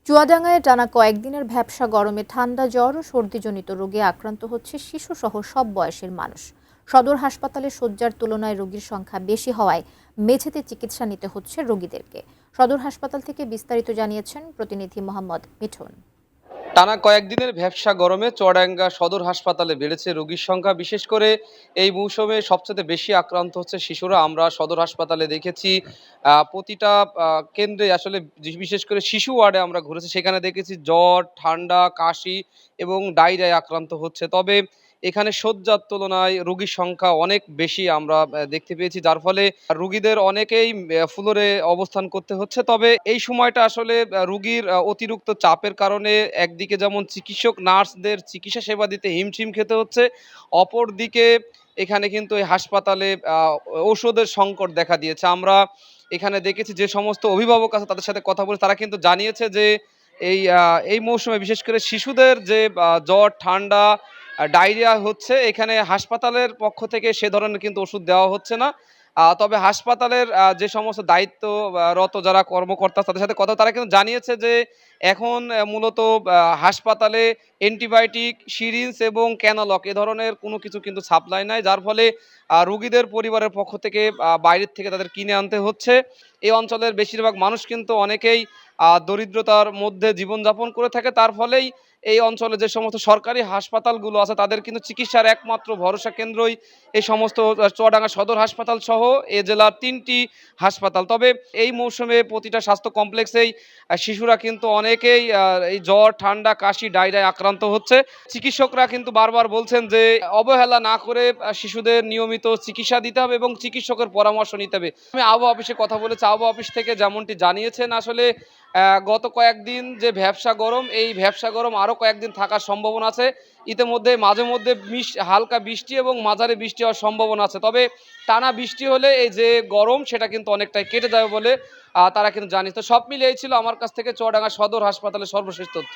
চুয়াডাঙ্গায় টানা কয়েকদিনের ভ্যাপসা গরমে ঠান্ডা জ্বর ও সর্দিজনিত রোগে আক্রান্ত হচ্ছে শিশুসহ সব বয়সের মানুষ। সদর হাসপাতালে শয্যার তুলনায় রোগীর সংখ্যা বেশি হওয়ায় মেঝেতে চিকিৎসা নিতে হচ্ছে রোগীদেরকে। সদর হাসপাতাল থেকে বিস্তারিত জানিয়েছেন প্রতিনিধি মোহাম্মদ মিঠুন। টানা কয়েকদিনের ভ্যাপসা গরমে চুয়াডাঙ্গা সদর হাসপাতালে বেড়েছে রোগীর সংখ্যা। বিশেষ করে এই মৌসুমে সবচেয়ে বেশি আক্রান্ত হচ্ছে শিশুরা। আমরা সদর হাসপাতালে দেখেছি প্রতিটা কেন্দ্রে আসলে বিশেষ করে শিশু ওয়ার্ডে আমরা ঘুরেছি, সেখানে দেখেছি জ্বর, ঠান্ডা, কাশি এবং ডায়রিয়ায় আক্রান্ত হচ্ছে। তবে এখানে শয্যার তুলনায় রোগীর সংখ্যা অনেক বেশি আমরা দেখতে পেয়েছি, যার ফলে রোগীদের অনেকেই ফ্লোরে অবস্থান করতে হচ্ছে। তবে এই সময়টা আসলে রোগীর অতিরিক্ত চাপের কারণে একদিকে যেমন চিকিৎসক নার্সদের চিকিৎসা সেবা দিতে হিমশিম খেতে হচ্ছে, অপরদিকে এখানে কিন্তু এই হাসপাতালে ঔষধের সংকট দেখা দিয়েছে। আমরা এখানে দেখেছি যে সমস্ত অভিভাবক আছে তাদের সাথে কথা বলে তারা কিন্তু জানিয়েছে যে এই মৌসুমে বিশেষ করে শিশুদের যে জ্বর, ঠান্ডা, ডায়রিয়া হচ্ছে, এখানে হাসপাতালের পক্ষ থেকে সে ধরনের কিন্তু ওষুধ দেওয়া হচ্ছে না। তবে হাসপাতালের যে সমস্ত দায়িত্বরত যারা কর্মকর্তা তাদের সাথে কথা, তারা কিন্তু জানিয়েছে যে এখন মূলত হাসপাতালে অ্যান্টিবায়োটিক, সিরিঞ্জ এবং ক্যানালক এ ধরনের কোনো কিছু কিন্তু সাপ্লাই নাই। যার ফলে রোগীদের পরিবারের পক্ষ থেকে বাইরের থেকে তাদের কিনে আনতে হচ্ছে। এই অঞ্চলের বেশিরভাগ মানুষ কিন্তু অনেকেই দরিদ্রতার মধ্যে জীবনযাপন করে থাকে। তার ফলেই এই অঞ্চলে যে সমস্ত সরকারি হাসপাতালগুলো আছে তাদের কিন্তু চিকিৎসার একমাত্র ভরসা কেন্দ্রই এই সমস্ত চুয়াডাঙ্গা সদর হাসপাতাল সহ এ জেলার ৩টি হাসপাতাল। তবে এই মৌসুমে প্রতিটা স্বাস্থ্য কমপ্লেক্সেই শিশুরা কিন্তু অনেকেই এই জ্বর, ঠান্ডা, কাশি, ডায়রিয়ায় আক্রান্ত হচ্ছে। চিকিৎসকরা কিন্তু বারবার বলছেন যে অবহেলা না করে শিশুদের নিয়মিত চিকিৎসা দিতে হবে এবং চিকিৎসকের পরামর্শ নিতে হবে। আমি আবহাওয়া অফিসে কথা বলেছি, আবহাওয়া অফিস থেকে যেমনটি জানিয়েছেন আসলে গত কয়েকদিন যে ভ্যাপসা গরম, এই ভ্যাপসা গরম আরও কয়েকদিন থাকার সম্ভাবনা আছে। ইতিমধ্যে মাঝে মধ্যে হালকা বৃষ্টি এবং মাঝারি বৃষ্টি হওয়ার সম্ভাবনা আছে। তবে টানা বৃষ্টি হলে এই যে গরম সেটা কিন্তু অনেকটাই কেটে যাবে বলে তারা কিন্তু জানিয়েছে। তো সব মিলিয়ে এই ছিল আমার কাছ থেকে চুয়াডাঙ্গা সদর হাসপাতালের সর্বশেষ তথ্য।